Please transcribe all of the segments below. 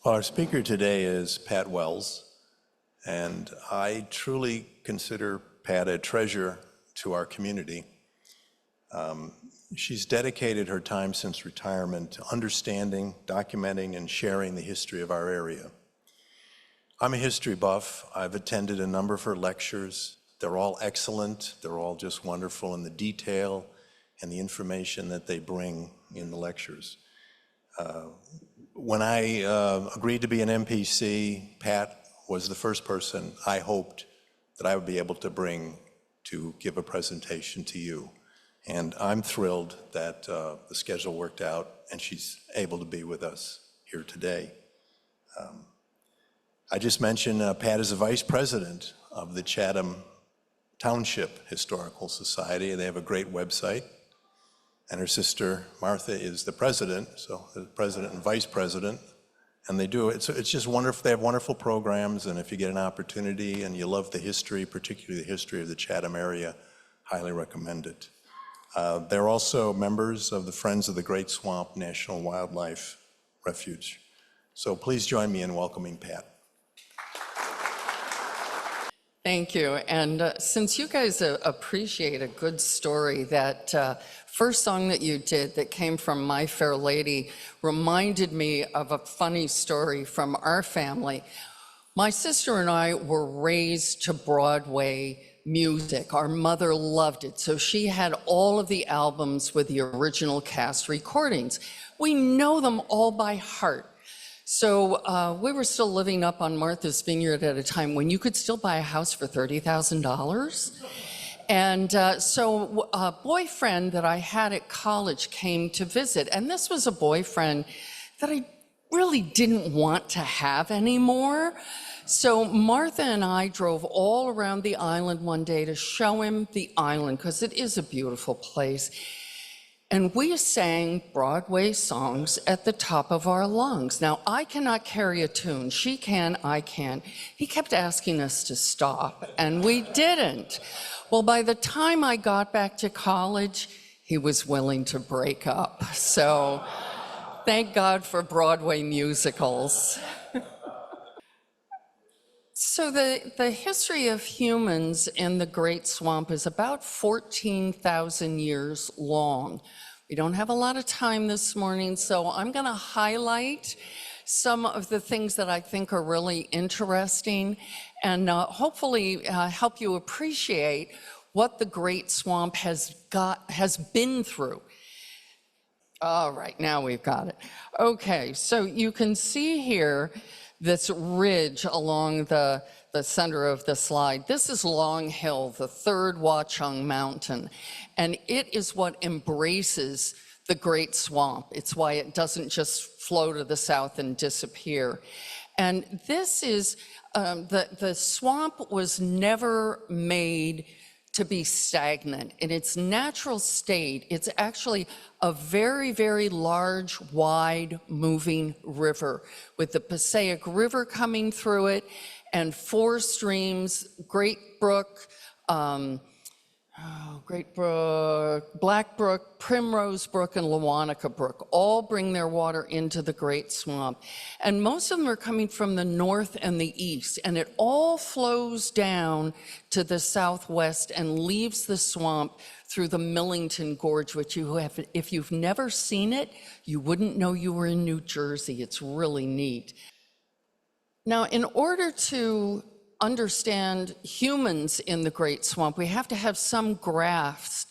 Well, our speaker today is Pat Wells, and I truly consider Pat a treasure to our community. She's dedicated her time since retirement to understanding, documenting, and sharing the history of our area. I'm a history buff. I've attended a number of her lectures. They're all excellent. They're all just wonderful in the detail and the information that they bring in the lectures. When I agreed to be an MPC, Pat was the first person I hoped that I would be able to bring to give a presentation to you. And I'm thrilled that the schedule worked out and she's able to be with us here today. I just mentioned Pat is the vice president of the Chatham Township Historical Society. They have a great website. And her sister, Martha, is the president, so the president and vice president. And they do it. It's just wonderful. They have wonderful programs. And if you get an opportunity and you love the history, particularly the history of the Chatham area, highly recommend it. They're also members of the Friends of the Great Swamp National Wildlife Refuge. So please join me in welcoming Pat. Thank you. And since you guys appreciate a good story, that first song that you did that came from My Fair Lady reminded me of a funny story from our family. My sister and I were raised to Broadway music. Our mother loved it. So she had all of the albums with the original cast recordings. We know them all by heart. So we were still living up on Martha's Vineyard at a time when you could still buy a house for $30,000. And so a boyfriend that I had at college came to visit. And this was a boyfriend that I really didn't want to have anymore. So Martha and I drove all around the island one day to show him the island, because it is a beautiful place. And we sang Broadway songs at the top of our lungs. Now, I cannot carry a tune. She can, I can. He kept asking us to stop, and we didn't. Well, by the time I got back to college, he was willing to break up. So thank God for Broadway musicals. So the history of humans in the Great Swamp is about 14,000 years long. We don't have a lot of time this morning, so I'm going to highlight some of the things that I think are really interesting and hopefully help you appreciate what the Great Swamp has been through. All right, now we've got it. Okay, so you can see here this ridge along the center of the slide. This is Long Hill, the third Watchung Mountain, and it is what embraces the Great Swamp. It's why it doesn't just flow to the south and disappear. And this is, the swamp was never made to be stagnant. In its natural state, it's actually a very, very large, wide, moving river with the Passaic River coming through it and four streams, Great Brook, Black Brook, Primrose Brook, and Lewanika Brook all bring their water into the Great Swamp. And most of them are coming from the north and the east, and it all flows down to the southwest and leaves the swamp through the Millington Gorge, which you have, if you've never seen it, you wouldn't know you were in New Jersey. It's really neat. Now, in order to understand humans in the Great Swamp, we have to have some grasp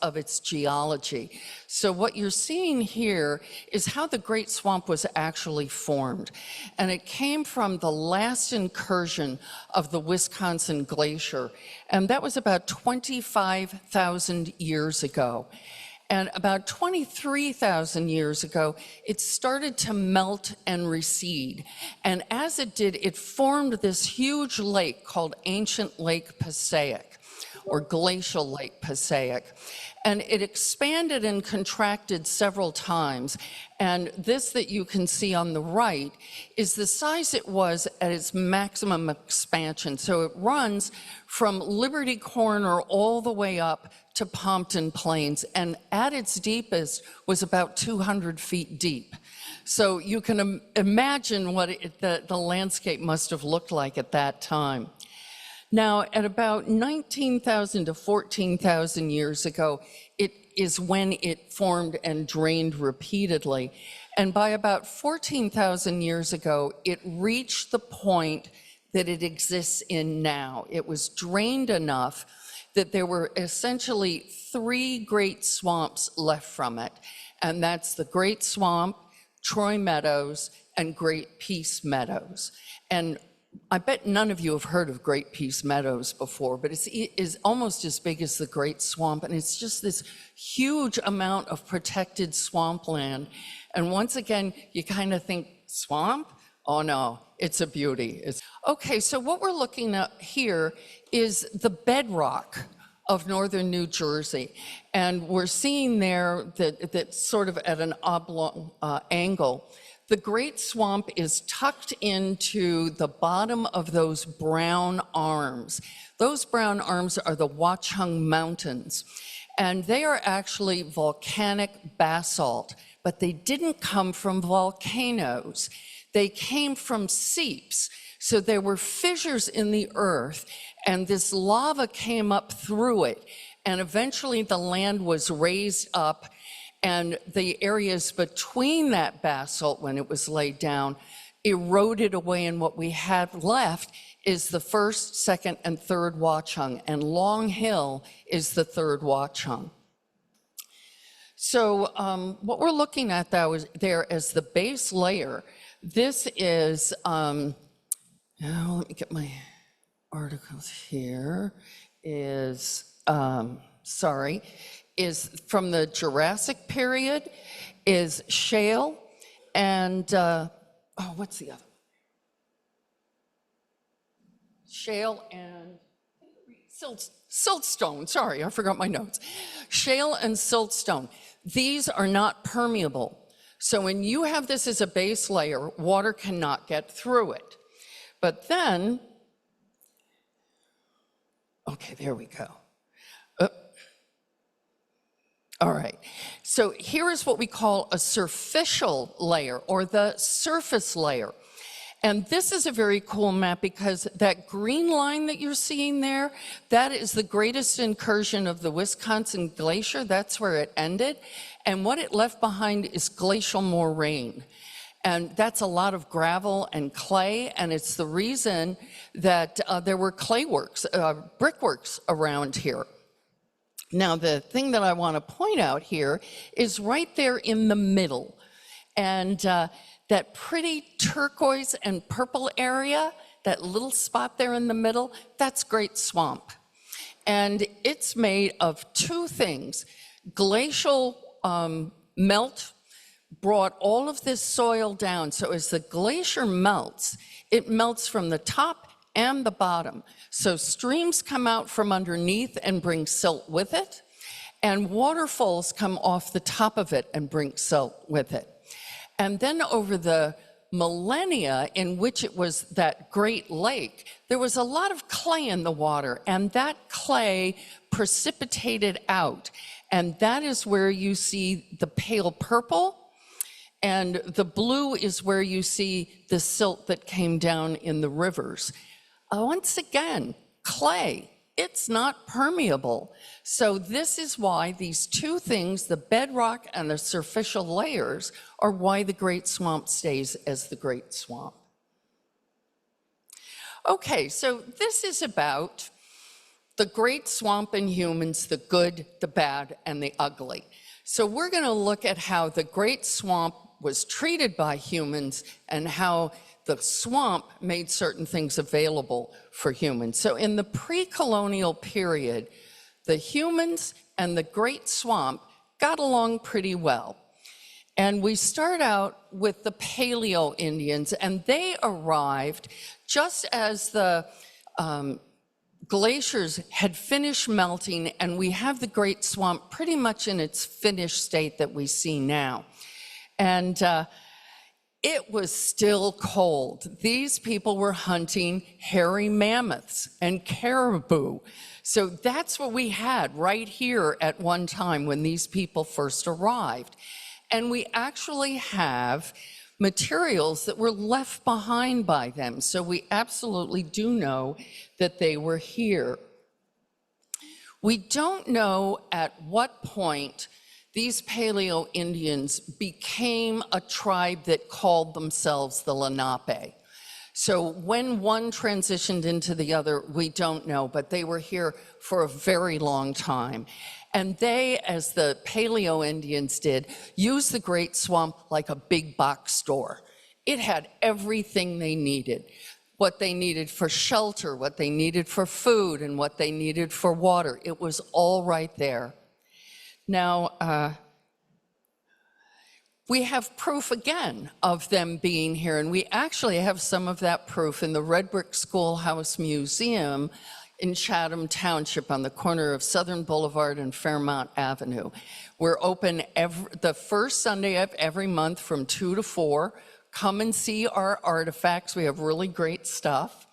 of its geology. So what you're seeing here is how the Great Swamp was actually formed. And it came from the last incursion of the Wisconsin Glacier. And that was about 25,000 years ago. And about 23,000 years ago, it started to melt and recede. And as it did, it formed this huge lake called Ancient Lake Passaic. or glacial Lake Passaic. And it expanded and contracted several times. And this that you can see on the right is the size it was at its maximum expansion. So it runs from Liberty Corner all the way up to Pompton Plains, and at its deepest was about 200 feet deep. So you can imagine what the landscape must have looked like at that time. Now, at about 19,000 to 14,000 years ago, it is when it formed and drained repeatedly. And by about 14,000 years ago, it reached the point that it exists in now. It was drained enough that there were essentially 3 great swamps left from it. And that's the Great Swamp, Troy Meadows, and Great Peace Meadows. And I bet none of you have heard of Great Peace Meadows before, but it is almost as big as the Great Swamp, and it's just this huge amount of protected swampland. And once again, you kind of think, swamp? Oh no, it's a beauty. Okay, so what we're looking at here is the bedrock of northern New Jersey. And we're seeing there that sort of at an oblong angle. The Great Swamp is tucked into the bottom of those brown arms. Those brown arms are the Watchung Mountains. And they are actually volcanic basalt, but they didn't come from volcanoes. They came from seeps. So there were fissures in the earth, and this lava came up through it. And eventually the land was raised up, and the areas between that basalt, when it was laid down, eroded away, and what we have left is the first, second, and third Watchung, and Long Hill is the third Watchung. So what we're looking at there as the base layer, this is, let me get my articles here, is from the Jurassic period, is shale, and, what's the other? Shale and siltstone, sorry, I forgot my notes. Shale and siltstone, these are not permeable. So when you have this as a base layer, water cannot get through it. But then, okay, there we go. All right, so here is what we call a superficial layer, or the surface layer. And this is a very cool map because that green line that you're seeing there, that is the greatest incursion of the Wisconsin Glacier. That's where it ended. And what it left behind is glacial moraine. And that's a lot of gravel and clay, and it's the reason that there were brickworks around here. Now, the thing that I want to point out here is right there in the middle. And that pretty turquoise and purple area, that little spot there in the middle, that's Great Swamp. And it's made of 2 things. Glacial melt brought all of this soil down. So as the glacier melts, it melts from the top and the bottom. So streams come out from underneath and bring silt with it, and waterfalls come off the top of it and bring silt with it. And then over the millennia in which it was that great lake, there was a lot of clay in the water, and that clay precipitated out. And that is where you see the pale purple, and the blue is where you see the silt that came down in the rivers. Once again, clay, it's not permeable. So this is why these 2 things, the bedrock and the superficial layers, are why the Great Swamp stays as the Great Swamp. Okay, so this is about the Great Swamp and humans, the good, the bad, and the ugly. So we're going to look at how the Great Swamp was treated by humans and how the swamp made certain things available for humans. So in the pre-colonial period, the humans and the Great Swamp got along pretty well. And we start out with the Paleo Indians, and they arrived just as the glaciers had finished melting, and we have the Great Swamp pretty much in its finished state that we see now. And it was still cold. These people were hunting hairy mammoths and caribou. So that's what we had right here at one time when these people first arrived. And we actually have materials that were left behind by them. So we absolutely do know that they were here. We don't know at what point these Paleo Indians became a tribe that called themselves the Lenape. So when one transitioned into the other, we don't know, but they were here for a very long time. And they, as the Paleo Indians did, used the Great Swamp like a big box store. It had everything they needed. What they needed for shelter, what they needed for food, and what they needed for water. It was all right there. Now, we have proof again of them being here, and we actually have some of that proof in the Red Brick Schoolhouse Museum in Chatham Township on the corner of Southern Boulevard and Fairmount Avenue. We're open the first Sunday of every month from 2 to 4. Come and see our artifacts. We have really great stuff.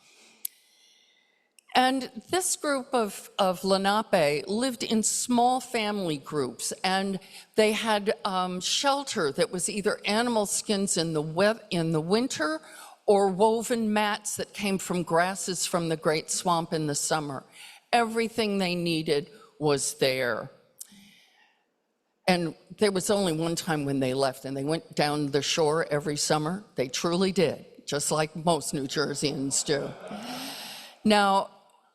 And this group of Lenape lived in small family groups, and they had shelter that was either animal skins in the winter or woven mats that came from grasses from the Great Swamp in the summer. Everything they needed was there. And there was only one time when they left, and they went down the shore every summer. They truly did, just like most New Jerseyans do. Now,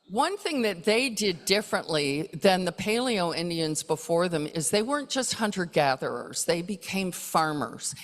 one thing that they did differently than the Paleo Indians before them is they weren't just hunter-gatherers, they became farmers.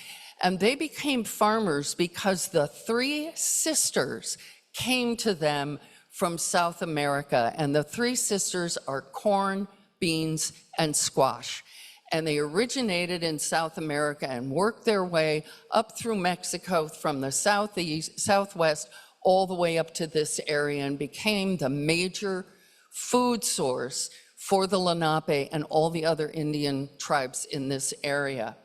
And they became farmers because the 3 sisters came to them from South America, and the 3 sisters are corn, beans, and squash. And they originated in South America and worked their way up through Mexico from the southwest, all the way up to this area, and became the major food source for the Lenape and all the other Indian tribes in this area.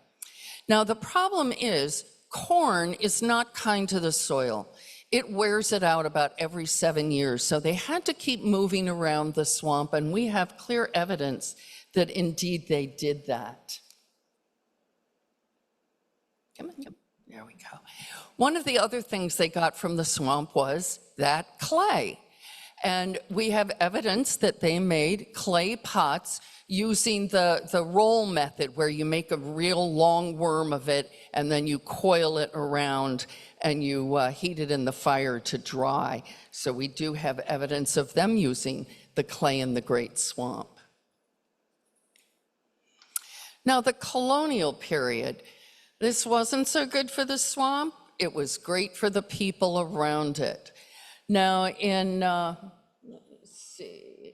Now, the problem is corn is not kind to the soil. It wears it out about every 7 years. So they had to keep moving around the swamp, and we have clear evidence that indeed they did that. Come on, there we go. One of the other things they got from the swamp was that clay. And we have evidence that they made clay pots using the roll method, where you make a real long worm of it and then you coil it around and you heat it in the fire to dry. So we do have evidence of them using the clay in the Great Swamp. Now, the colonial period, this wasn't so good for the swamp. It was great for the people around it. Now, in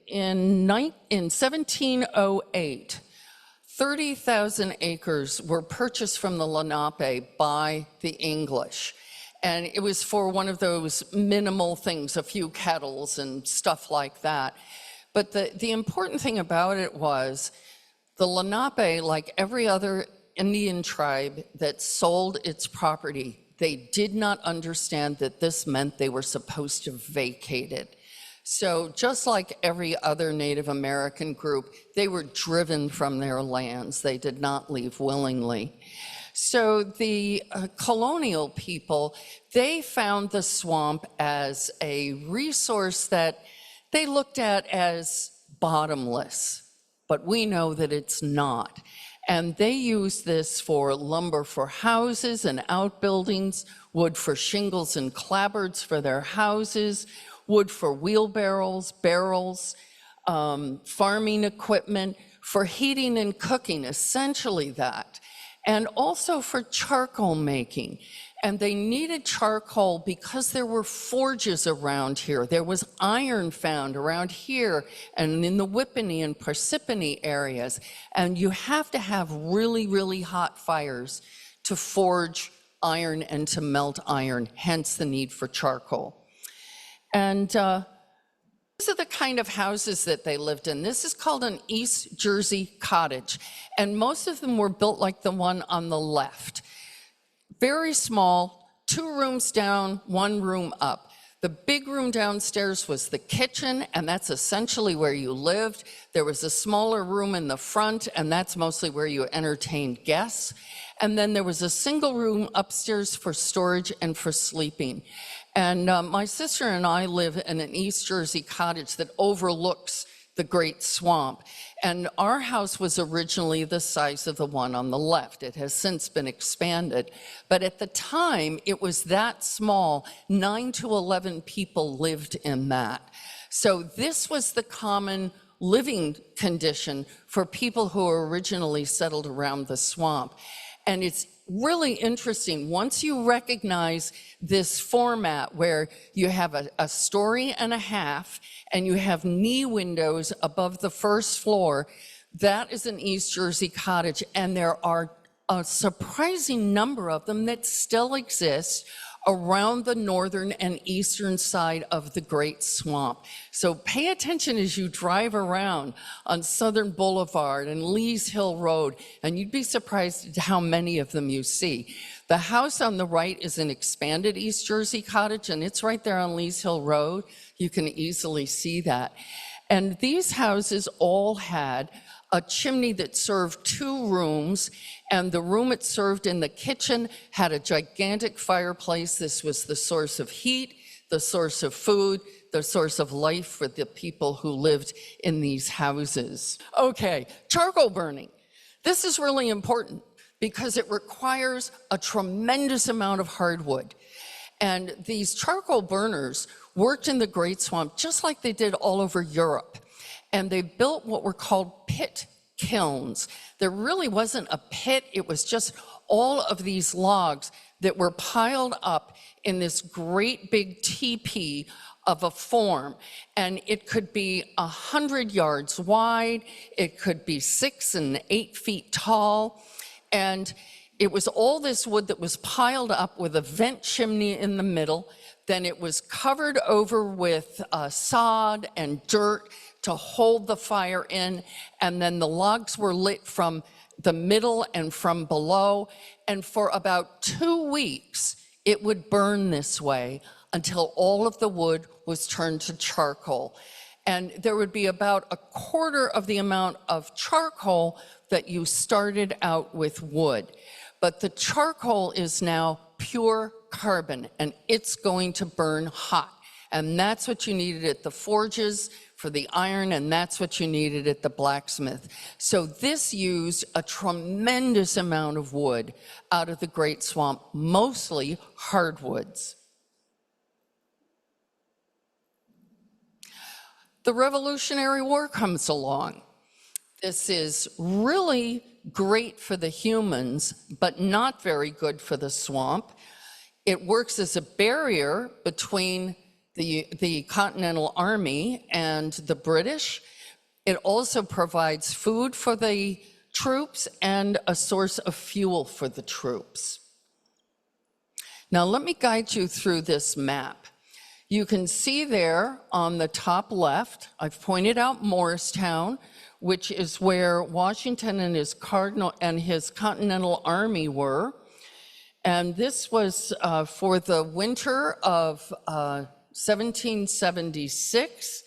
1708, 30,000 acres were purchased from the Lenape by the English. And it was for one of those minimal things, a few kettles and stuff like that. But the important thing about it was the Lenape, like every other Indian tribe that sold its property, they did not understand that this meant they were supposed to vacate it. So just like every other Native American group, they were driven from their lands. They did not leave willingly. So the colonial people, they found the swamp as a resource that they looked at as bottomless, but we know that it's not. And they used this for lumber for houses and outbuildings, wood for shingles and clapboards for their houses, wood for wheelbarrows, barrels, farming equipment, for heating and cooking, essentially that, and also for charcoal making. And they needed charcoal because there were forges around here. There was iron found around here and in the Whippany and Parsippany areas. And you have to have really, really hot fires to forge iron and to melt iron, hence the need for charcoal. And These are the kind of houses that they lived in. This is called an East Jersey cottage, and most of them were built like the one on the left. Very small, 2 rooms down, 1 room up. The big room downstairs was the kitchen, and that's essentially where you lived. There was a smaller room in the front, and that's mostly where you entertained guests. And then there was a single room upstairs for storage and for sleeping. And my sister and I live in an East Jersey cottage that overlooks the Great Swamp. And our house was originally the size of the one on the left. It has since been expanded. But at the time, it was that small. 9 to 11 people lived in that. So this was the common living condition for people who were originally settled around the swamp. And it's really interesting. Once you recognize this format where you have a story and a half and you have knee windows above the first floor, that is an East Jersey cottage. And there are a surprising number of them that still exist around the northern and eastern side of the Great Swamp. So pay attention as you drive around on Southern Boulevard and Lees Hill Road, and you'd be surprised at how many of them you see. The house on the right is an expanded East Jersey cottage, and it's right there on Lees Hill Road. You can easily see that. And these houses all had a chimney that served 2 rooms, and the room it served in the kitchen had a gigantic fireplace. This was the source of heat, the source of food, the source of life for the people who lived in these houses. Okay, charcoal burning. This is really important because it requires a tremendous amount of hardwood. And these charcoal burners worked in the Great Swamp just like they did all over Europe. And they built what were called pit kilns. There really wasn't a pit, it was just all of these logs that were piled up in this great big teepee of a form. And it could be 100 yards wide, it could be 6 and 8 feet tall. And it was all this wood that was piled up with a vent chimney in the middle. Then it was covered over with sod and dirt to hold the fire in, and then the logs were lit from the middle and from below, and for about 2 weeks, it would burn this way until all of the wood was turned to charcoal. And there would be about 1/4 of the amount of charcoal that you started out with wood. But the charcoal is now pure carbon, and it's going to burn hot. And that's what you needed at the forges for the iron, and that's what you needed at the blacksmith. So this used a tremendous amount of wood out of the Great Swamp, mostly hardwoods. The Revolutionary War comes along. This is really great for the humans, but not very good for the swamp. It works as a barrier between the Continental Army and the British. It also provides food for the troops and a source of fuel for the troops. Now let me guide you through this map. You can see there on the top left, I've pointed out Morristown, which is where Washington and his Continental Army were. And this was for the winter of 1776,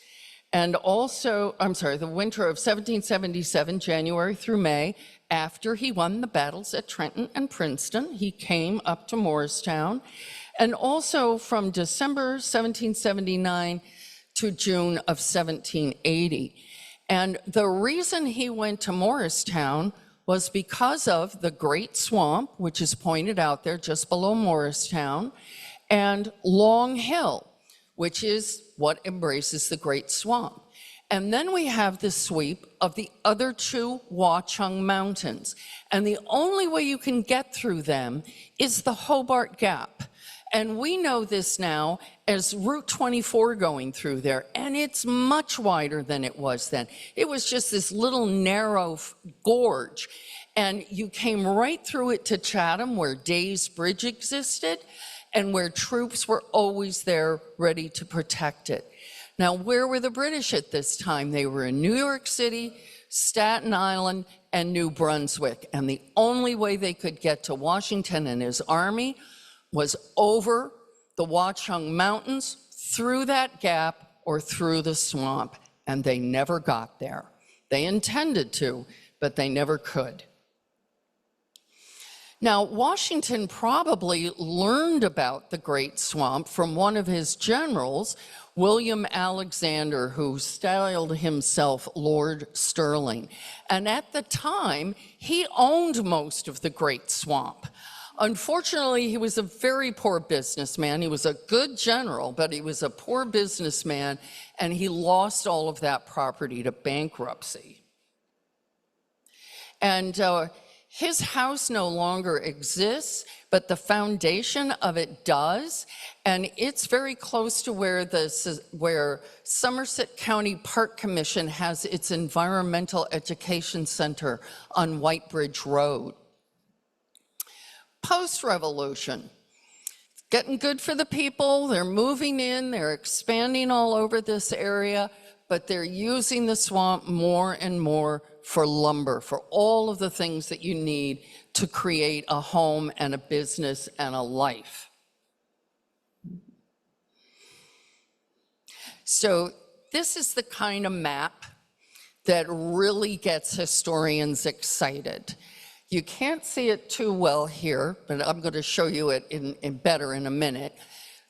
and also, the winter of 1777, January through May, after he won the battles at Trenton and Princeton. He came up to Morristown, and also from December 1779 to June of 1780. And the reason he went to Morristown was because of the Great Swamp, which is pointed out there just below Morristown, and Long Hill, which is what embraces the Great Swamp. And then we have the sweep of the other 2 Watchung Mountains. And the only way you can get through them is the Hobart Gap. And we know this now as Route 24 going through there, and it's much wider than it was then. It was just this little narrow gorge, and you came right through it to Chatham, where Day's Bridge existed, and where troops were always there ready to protect it. Now, where were the British at this time? They were in New York City, Staten Island, and New Brunswick. And the only way they could get to Washington and his army was over the Watchung Mountains, through that gap, or through the swamp. And they never got there. They intended to, but they never could. Now, Washington probably learned about the Great Swamp from one of his generals, William Alexander, who styled himself Lord Stirling. And at the time, he owned most of the Great Swamp. Unfortunately, he was a very poor businessman. He was a good general, but he was a poor businessman, and he lost all of that property to bankruptcy. And his house no longer exists, but the foundation of it does, and it's very close to where Somerset County Park Commission has its Environmental Education Center on White Bridge Road. Post-revolution, getting good for the people, they're moving in, they're expanding all over this area, but they're using the swamp more and more for lumber, for all of the things that you need to create a home and a business and a life. So this is the kind of map that really gets historians excited. You can't see it too well here, but I'm going to show you it better in a minute.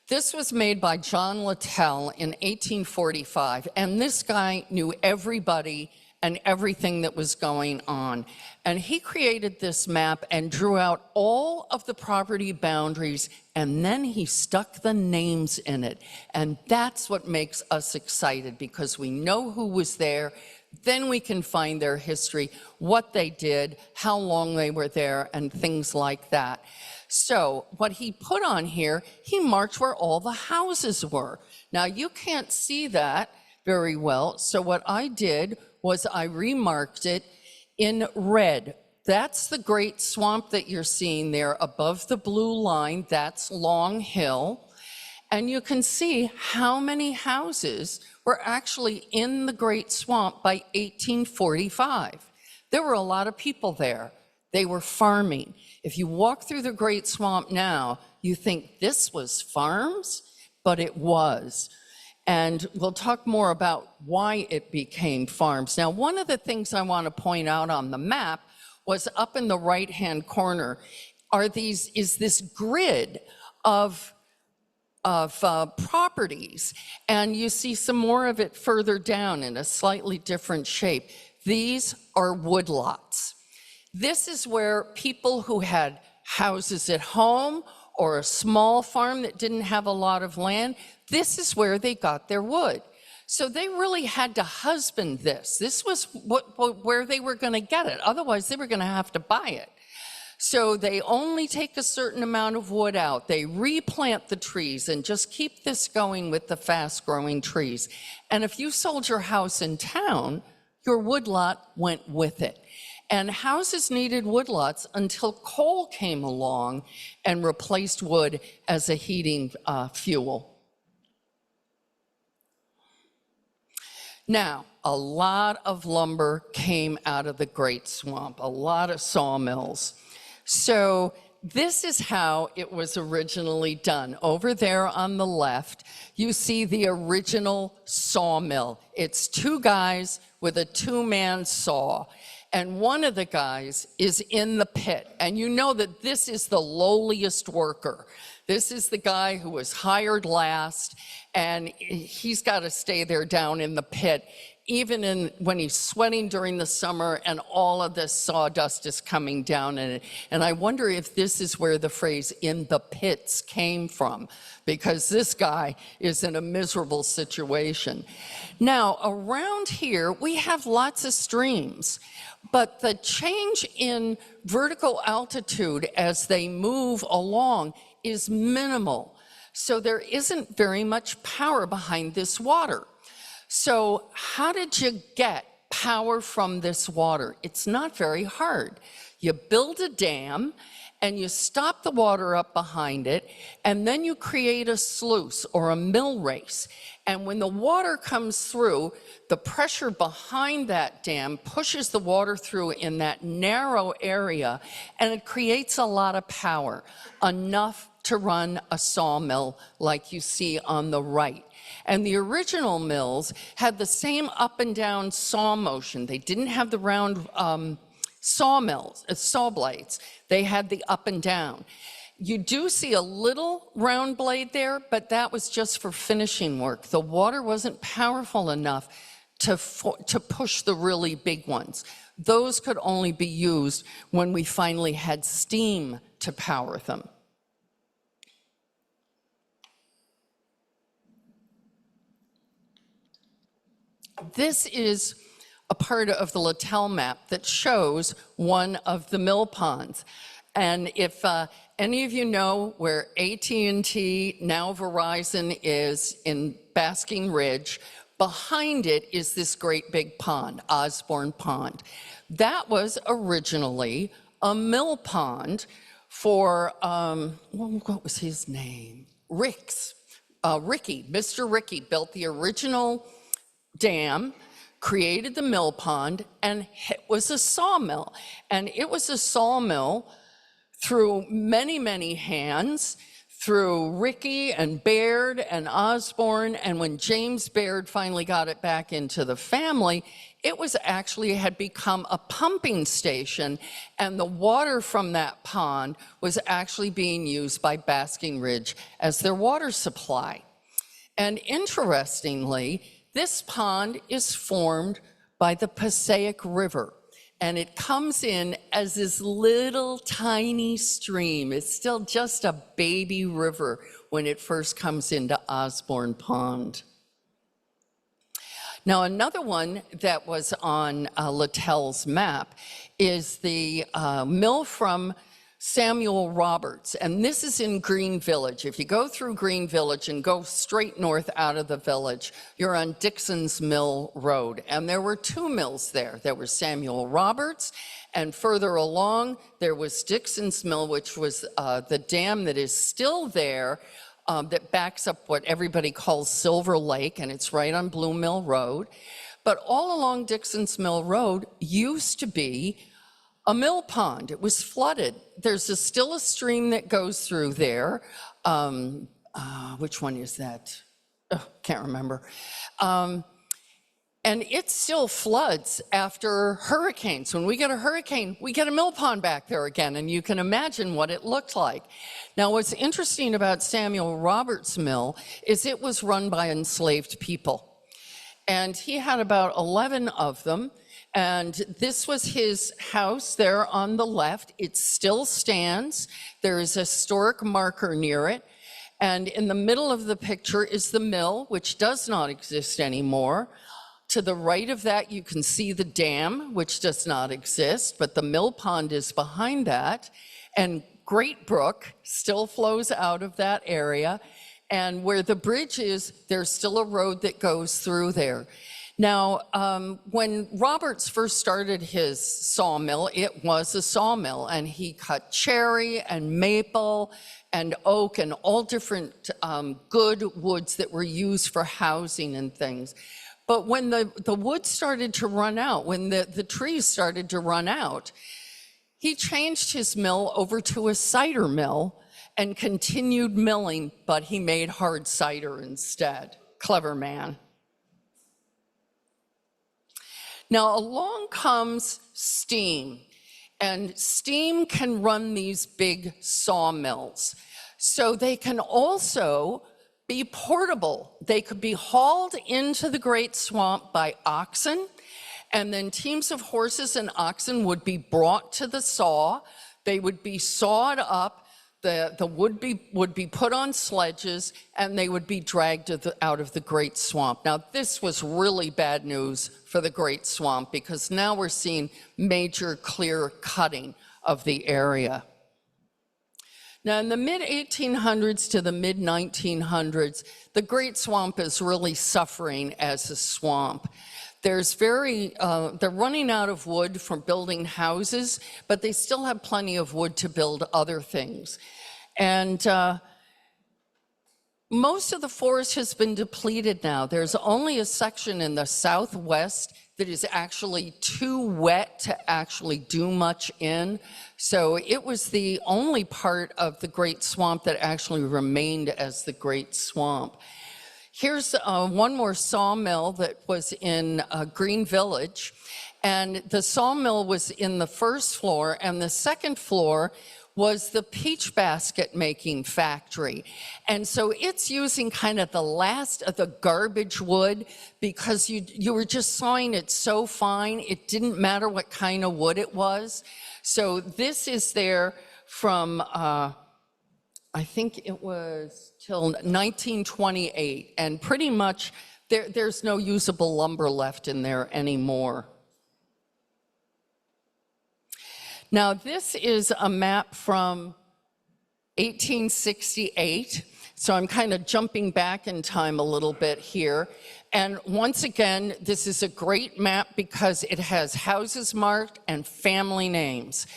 This was made by John Littell in 1845, and this guy knew everybody and everything that was going on. And he created this map and drew out all of the property boundaries, and then he stuck the names in it. And that's what makes us excited, because we know who was there, then we can find their history, what they did, how long they were there, and things like that. So what he put on here, he marked where all the houses were. Now you can't see that very well, so what I did was I remarked it in red. That's the Great Swamp that you're seeing there above the blue line. That's Long Hill. And you can see how many houses were actually in the Great Swamp by 1845. There were a lot of people there. They were farming. If you walk through the Great Swamp now, you think this was farms, but it was. And we'll talk more about why it became farms. Now, one of the things I want to point out on the map was up in the right-hand corner is this grid of properties. And you see some more of it further down in a slightly different shape. These are woodlots. This is where people who had houses at home or a small farm that didn't have a lot of land, this is where they got their wood. So they really had to husband this. This was where they were going to get it. Otherwise, they were going to have to buy it. So they only take a certain amount of wood out. They replant the trees and just keep this going with the fast-growing trees. And if you sold your house in town, your woodlot went with it. And houses needed woodlots until coal came along and replaced wood as a heating fuel. Now, a lot of lumber came out of the Great Swamp, a lot of sawmills. So this is how it was originally done. Over there on the left, you see the original sawmill. It's two guys with a two-man saw. And one of the guys is in the pit. And you know that this is the lowliest worker. This is the guy who was hired last, and he's got to stay there down in the pit, even when he's sweating during the summer and all of this sawdust is coming down in it. And I wonder if this is where the phrase "in the pits" came from, because this guy is in a miserable situation. Now, around here, we have lots of streams, but the change in vertical altitude as they move along is minimal. So there isn't very much power behind this water. So how did you get power from this water? It's not very hard. You build a dam, and you stop the water up behind it, and then you create a sluice or a mill race. And when the water comes through, the pressure behind that dam pushes the water through in that narrow area, and it creates a lot of power, enough to run a sawmill like you see on the right. And the original mills had the same up and down saw motion. They didn't have the round saw blades. They had the up and down. You do see a little round blade there, but that was just for finishing work. The water wasn't powerful enough to push the really big ones. Those could only be used when we finally had steam to power them. This is a part of the Littell map that shows one of the mill ponds. And if any of you know where AT&T, now Verizon, is in Basking Ridge, behind it is this great big pond, Osborne Pond. That was originally a mill pond for, what was his name? Ricky. Mr. Ricky built the original dam, created the mill pond, and it was a sawmill. And it was a sawmill through many, many hands, through Ricky and Baird and Osborne. And when James Baird finally got it back into the family, it was actually had become a pumping station, and the water from that pond was actually being used by Basking Ridge as their water supply. And interestingly, this pond is formed by the Passaic River, and it comes in as this little tiny stream. It's still just a baby river when it first comes into Osborne Pond. Now, another one that was on Littell's map is the mill from Samuel Roberts, and this is in Green Village. If you go through Green Village and go straight north out of the village, you're on Dixon's Mill Road, and there were two mills there. There was Samuel Roberts, and further along, there was Dixon's Mill, which was the dam that is still there, that backs up what everybody calls Silver Lake, and it's right on Blue Mill Road. But all along Dixon's Mill Road used to be a mill pond. It was flooded. There's still a stream that goes through there. Which one is that? Oh, can't remember. And it still floods after hurricanes. When we get a hurricane, we get a mill pond back there again, and you can imagine what it looked like. Now, what's interesting about Samuel Roberts' mill is it was run by enslaved people. And he had about 11 of them. And this was his house there on the left. It still stands. There is a historic marker near it. And in the middle of the picture is the mill, which does not exist anymore. To the right of that, you can see the dam, which does not exist, but the mill pond is behind that. And Great Brook still flows out of that area. And where the bridge is, there's still a road that goes through there. Now, when Roberts first started his sawmill, it was a sawmill, and he cut cherry and maple and oak and all different good woods that were used for housing and things. But when the wood started to run out, when the trees started to run out, he changed his mill over to a cider mill and continued milling, but he made hard cider instead. Clever man. Now, along comes steam, and steam can run these big sawmills. So they can also be portable. They could be hauled into the Great Swamp by oxen, and then teams of horses and oxen would be brought to the saw. They would be sawed up. The wood would be put on sledges, and they would be dragged out of the Great Swamp. Now, this was really bad news for the Great Swamp, because now we're seeing major clear cutting of the area. Now, in the mid-1800s to the mid-1900s, the Great Swamp is really suffering as a swamp. they're running out of wood for building houses, but they still have plenty of wood to build other things. And most of the forest has been depleted now. There's only a section in the southwest that is actually too wet to actually do much in. So it was the only part of the Great Swamp that actually remained as the Great Swamp. Here's one more sawmill that was in Green Village. And the sawmill was in the first floor, and the second floor was the peach basket making factory. And so it's using kind of the last of the garbage wood because you were just sawing it so fine, it didn't matter what kind of wood it was. So this is there from, I think it was till 1928, and pretty much there's no usable lumber left in there anymore. Now, this is a map from 1868, so I'm kind of jumping back in time a little bit here. And once again, this is a great map because it has houses marked and family names.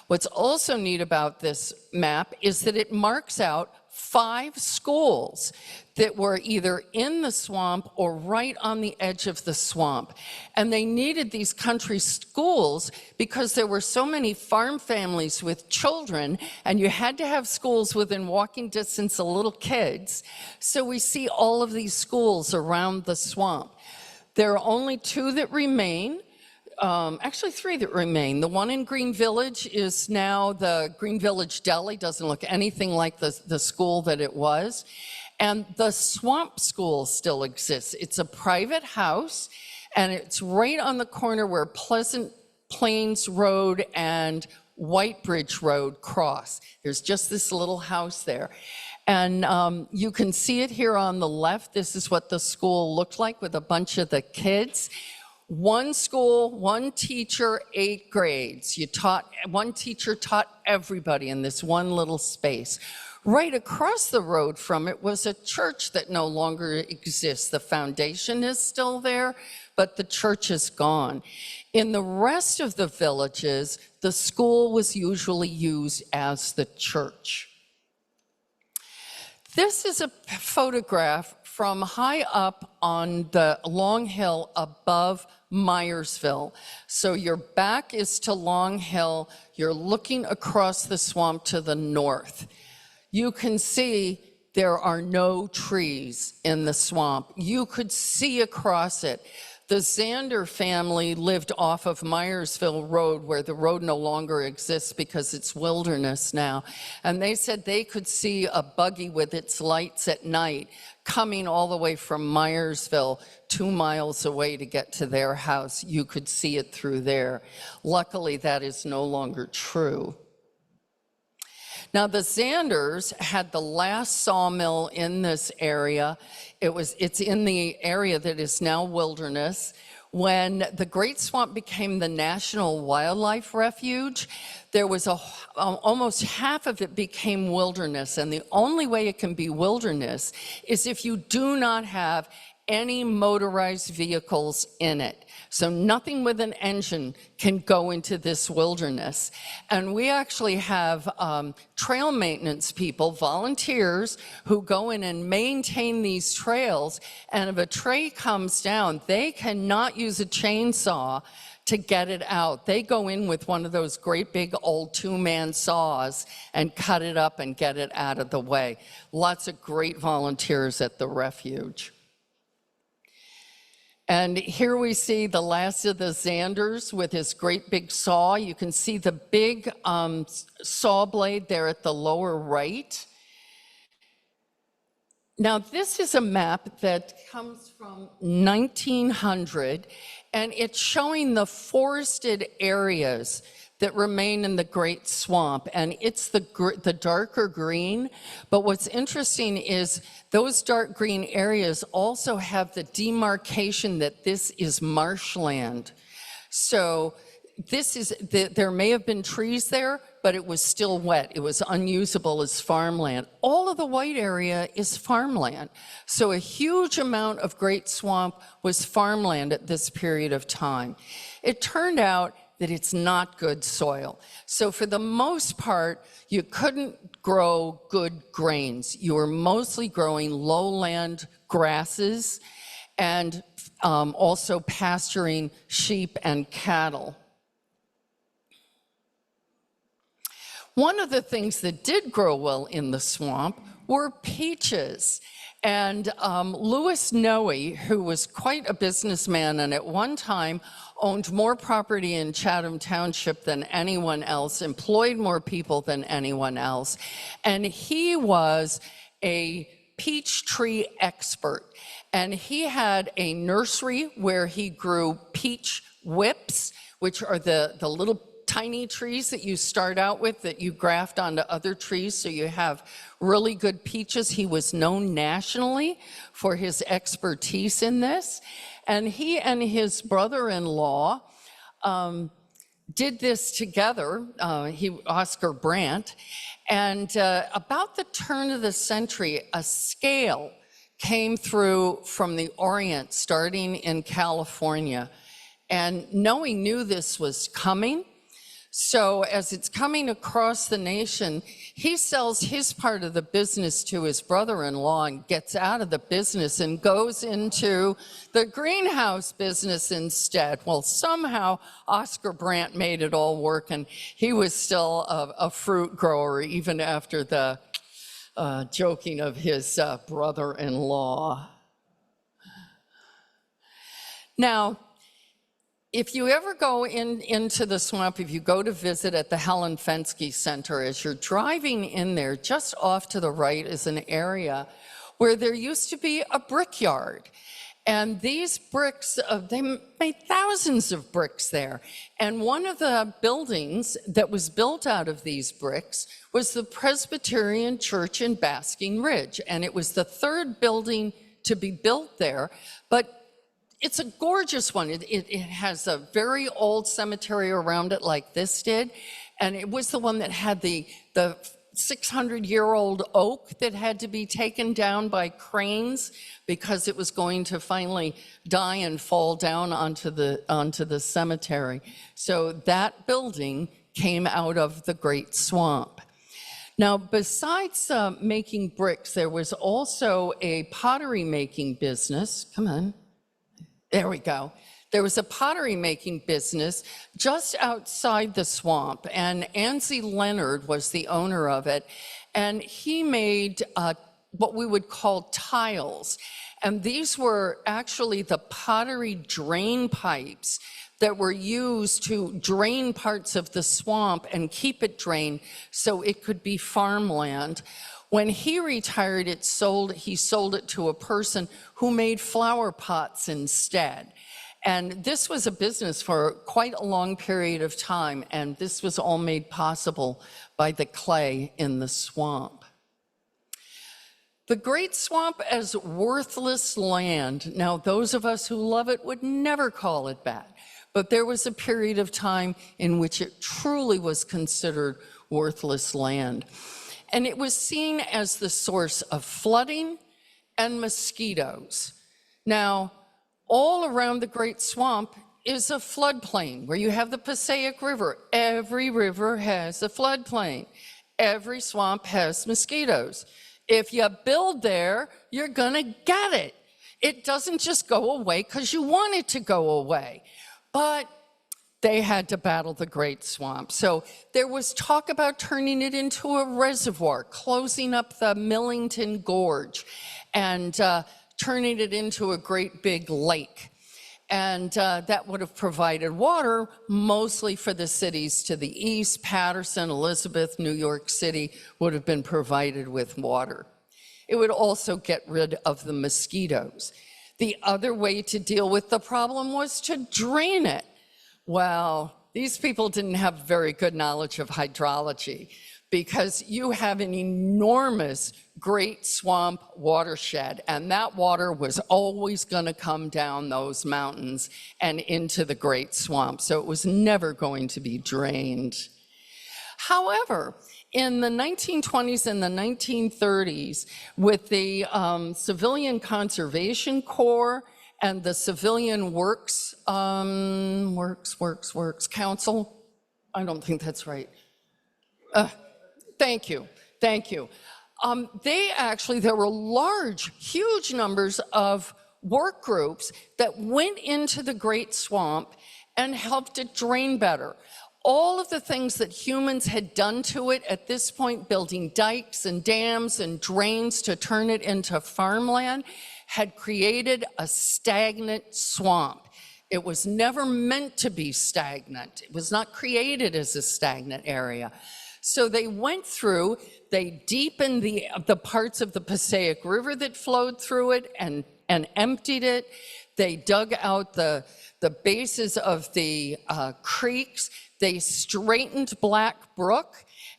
What's also neat about this map is that it marks out 5 schools that were either in the swamp or right on the edge of the swamp. And they needed these country schools because there were so many farm families with children, and you had to have schools within walking distance of little kids. So we see all of these schools around the swamp. There are only 2 that remain. Actually 3 that remain. The one in Green Village is now the Green Village Deli. Doesn't look anything like the school that it was. And the Swamp School still exists. It's a private house, and it's right on the corner where Pleasant Plains Road and White Bridge Road cross. There's just this little house there. And you can see it here on the left. This is what the school looked like with a bunch of the kids. 1 school, 1 teacher, 8 grades. One teacher taught everybody in this one little space. Right across the road from it was a church that no longer exists. The foundation is still there, but the church is gone. In the rest of the villages, the school was usually used as the church. This is a photograph from high up on the long hill above Myersville. So your back is to Long Hill, you're looking across the swamp to the north. You can see there are no trees in the swamp. You could see across it. The Zander family lived off of Myersville Road, where the road no longer exists because it's wilderness now. And they said they could see a buggy with its lights at night coming all the way from Myersville 2 miles away to get to their house. You could see it through there. Luckily, that is no longer true. Now, the Zanders had the last sawmill in this area. It's in the area that is now wilderness. When the Great Swamp became the National Wildlife Refuge, there was almost half of it became wilderness. And the only way it can be wilderness is if you do not have any motorized vehicles in it. So nothing with an engine can go into this wilderness. And we actually have trail maintenance people, volunteers, who go in and maintain these trails. And if a tree comes down, they cannot use a chainsaw to get it out. They go in with one of those great big old 2-man saws and cut it up and get it out of the way. Lots of great volunteers at the refuge. And here we see the last of the Zanders with his great big saw. You can see the big saw blade there at the lower right. Now, this is a map that comes from 1900, and it's showing the forested areas that remain in the Great Swamp, and it's the darker green. But what's interesting is those dark green areas also have the demarcation that this is marshland. So there may have been trees there, but it was still wet. It was unusable as farmland. All of the white area is farmland. So a huge amount of Great Swamp was farmland at this period of time. It turned out that it's not good soil. So for the most part, you couldn't grow good grains. You were mostly growing lowland grasses and also pasturing sheep and cattle. One of the things that did grow well in the swamp were peaches. And Louis Noe, who was quite a businessman and at one time owned more property in Chatham Township than anyone else, employed more people than anyone else, and he was a peach tree expert. And he had a nursery where he grew peach whips, which are the little tiny trees that you start out with that you graft onto other trees so you have really good peaches. He was known nationally for his expertise in this. And he and his brother-in-law did this together, Oscar Brandt. And about the turn of the century, a scale came through from the Orient, starting in California. And Noe knew this was coming. So as it's coming across the nation, he sells his part of the business to his brother-in-law and gets out of the business and goes into the greenhouse business instead. Well, somehow Oscar Brandt made it all work, and he was still a fruit grower even after the joking of his brother-in-law. Now, if you ever go into the swamp, if you go to visit at the Helen Fensky Center, as you're driving in there, just off to the right is an area where there used to be a brickyard. And these bricks, they made thousands of bricks there. And one of the buildings that was built out of these bricks was the Presbyterian Church in Basking Ridge. And it was the third building to be built there. But it's a gorgeous one. It has a very old cemetery around it like this did. And it was the one that had the 600-year-old oak that had to be taken down by cranes because it was going to finally die and fall down onto the cemetery. So that building came out of the Great Swamp. Now, besides making bricks, there was also a pottery making business. Come on. There we go. There was a pottery making business just outside the swamp, and Anzi Leonard was the owner of it, and he made what we would call tiles. And these were actually the pottery drain pipes that were used to drain parts of the swamp and keep it drained so it could be farmland. When he retired, he sold it to a person who made flower pots instead. And this was a business for quite a long period of time, and this was all made possible by the clay in the swamp. The Great Swamp as worthless land. Now, those of us who love it would never call it bad, but there was a period of time in which it truly was considered worthless land. And it was seen as the source of flooding and mosquitoes. Now, all around the Great Swamp is a floodplain where you have the Passaic River. Every river has a floodplain. Every swamp has mosquitoes. If you build there, you're gonna get it. It doesn't just go away because you want it to go away. But they had to battle the Great Swamp. So there was talk about turning it into a reservoir, closing up the Millington Gorge, and turning it into a great big lake. And that would have provided water mostly for the cities to the east. Patterson, Elizabeth, New York City would have been provided with water. It would also get rid of the mosquitoes. The other way to deal with the problem was to drain it. Well, these people didn't have very good knowledge of hydrology. because you have an enormous Great Swamp watershed, and that water was always going to come down those mountains and into the Great Swamp, so it was never going to be drained. However, in the 1920s and the 1930s, with the Civilian Conservation Corps and the Civilian Works Council, I don't think that's right. Thank you. There were huge numbers of work groups that went into the Great Swamp and helped it drain better. All of the things that humans had done to it at this point, building dikes and dams and drains to turn it into farmland, had created a stagnant swamp. It was never meant to be stagnant. It was not created as a stagnant area. So they went through, they deepened the parts of the Passaic River that flowed through it and emptied it. They dug out the bases of the creeks. They straightened Black Brook.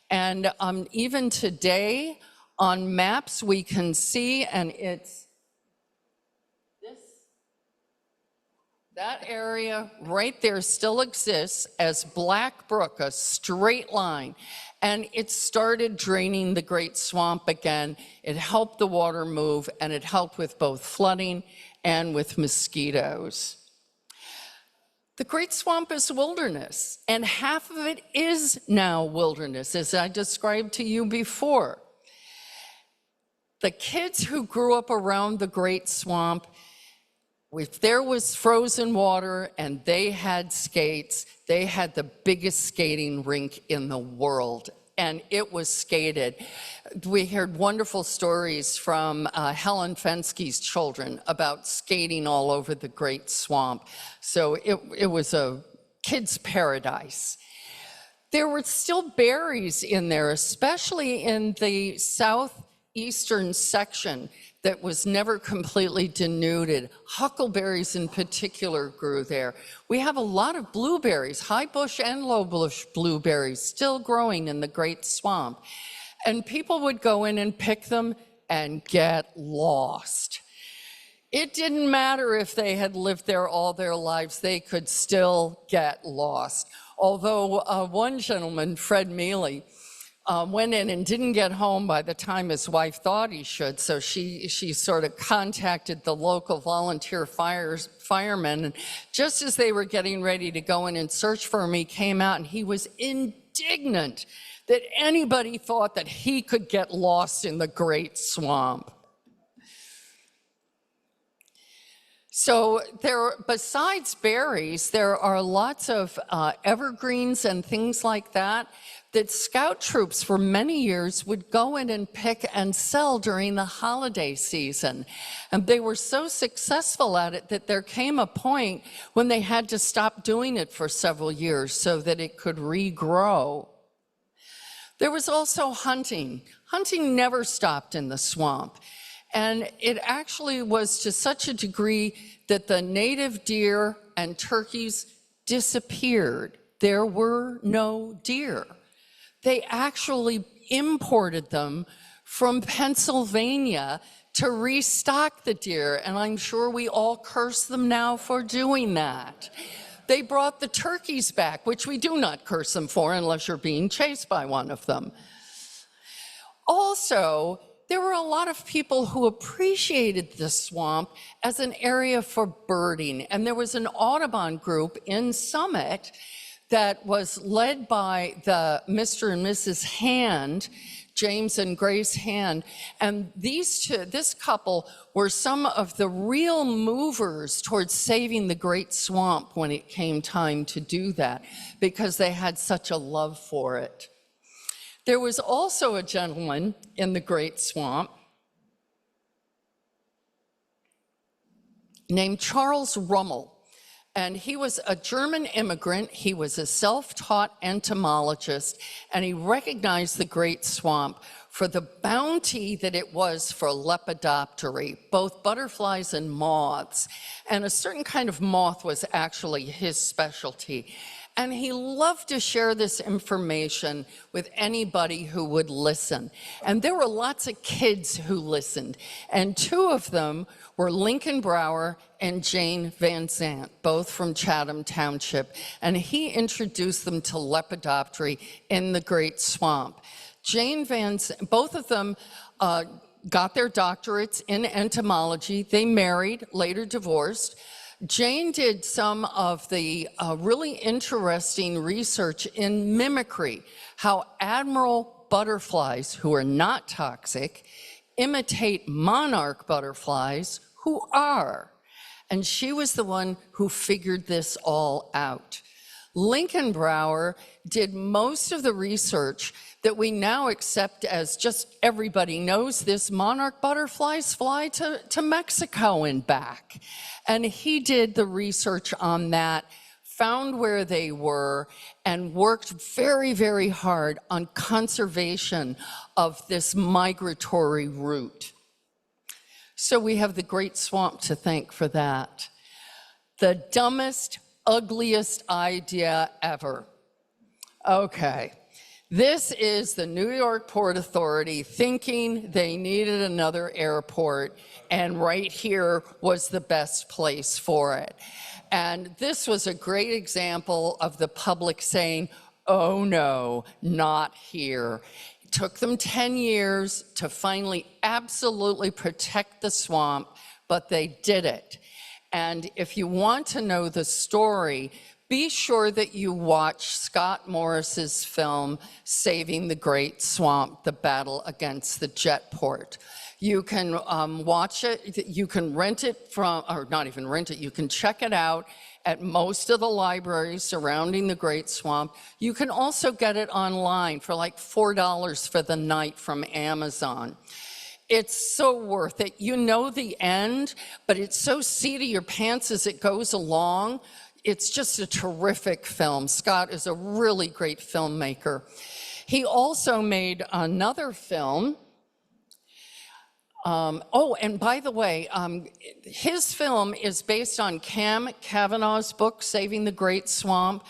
And even today on maps we can see, and it's that area right there still exists as Black Brook, a straight line. And it started draining the Great Swamp again. It helped the water move, and it helped with both flooding and with mosquitoes. The Great Swamp is wilderness, and half of it is now wilderness, as I described to you before. The kids who grew up around the Great Swamp, if there was frozen water and they had skates, they had the biggest skating rink in the world, and it was skated. We heard wonderful stories from Helen Fenske's children about skating all over the Great Swamp. So it was a kid's paradise. There were still berries in there, especially in the southeastern section that was never completely denuded. Huckleberries in particular grew there. We have a lot of blueberries, high bush and low bush blueberries, still growing in the Great Swamp. And people would go in and pick them and get lost. It didn't matter if they had lived there all their lives, they could still get lost. Although one gentleman, Fred Mealy, went in and didn't get home by the time his wife thought he should, so she sort of contacted the local volunteer firemen, and just as they were getting ready to go in and search for him, he came out and he was indignant that anybody thought that he could get lost in the Great Swamp. So besides berries, there are lots of evergreens and things like that scout troops for many years would go in and pick and sell during the holiday season. And they were so successful at it that there came a point when they had to stop doing it for several years so that it could regrow. There was also hunting. Hunting never stopped in the swamp. And it actually was to such a degree that the native deer and turkeys disappeared. There were no deer. They actually imported them from Pennsylvania to restock the deer, and I'm sure we all curse them now for doing that. They brought the turkeys back, which we do not curse them for unless you're being chased by one of them. Also, there were a lot of people who appreciated the swamp as an area for birding, and there was an Audubon group in Summit that was led by the Mr. and Mrs. Hand, James and Grace Hand, and this couple were some of the real movers towards saving the Great Swamp when it came time to do that, because they had such a love for it. There was also a gentleman in the Great Swamp named Charles Rummel. And he was a German immigrant. He was a self-taught entomologist, and he recognized the Great Swamp for the bounty that it was for lepidoptery, both butterflies and moths. And a certain kind of moth was actually his specialty. And he loved to share this information with anybody who would listen. And there were lots of kids who listened. And two of them were Lincoln Brower and Jane Van Zandt, both from Chatham Township. And he introduced them to lepidoptery in the Great Swamp. Jane Van Zandt, both of them got their doctorates in entomology. They married, later divorced. Jane did some of the really interesting research in mimicry, how admiral butterflies, who are not toxic, imitate monarch butterflies, who are. And she was the one who figured this all out. Lincoln Brower did most of the research that we now accept as just everybody knows this. Monarch butterflies fly to Mexico and back. And he did the research on that, found where they were, and worked very, very hard on conservation of this migratory route. So we have the Great Swamp to thank for that. The dumbest, ugliest idea ever. Okay. This is the New York Port Authority thinking they needed another airport, and right here was the best place for it. And this was a great example of the public saying, oh no, not here. It took them 10 years to finally absolutely protect the swamp, but they did it. And if you want to know the story, be sure that you watch Scott Morris's film, Saving the Great Swamp, The Battle Against the Jetport. You can watch it, you can rent it from, or not even rent it, you can check it out at most of the libraries surrounding the Great Swamp. You can also get it online for like $4 for the night from Amazon. It's so worth it. You know the end, but it's so seat of your pants as it goes along. It's just a terrific film. Scott is a really great filmmaker. He also made another film. Oh, and by the way, his film is based on Cam Cavanaugh's book, Saving the Great Swamp.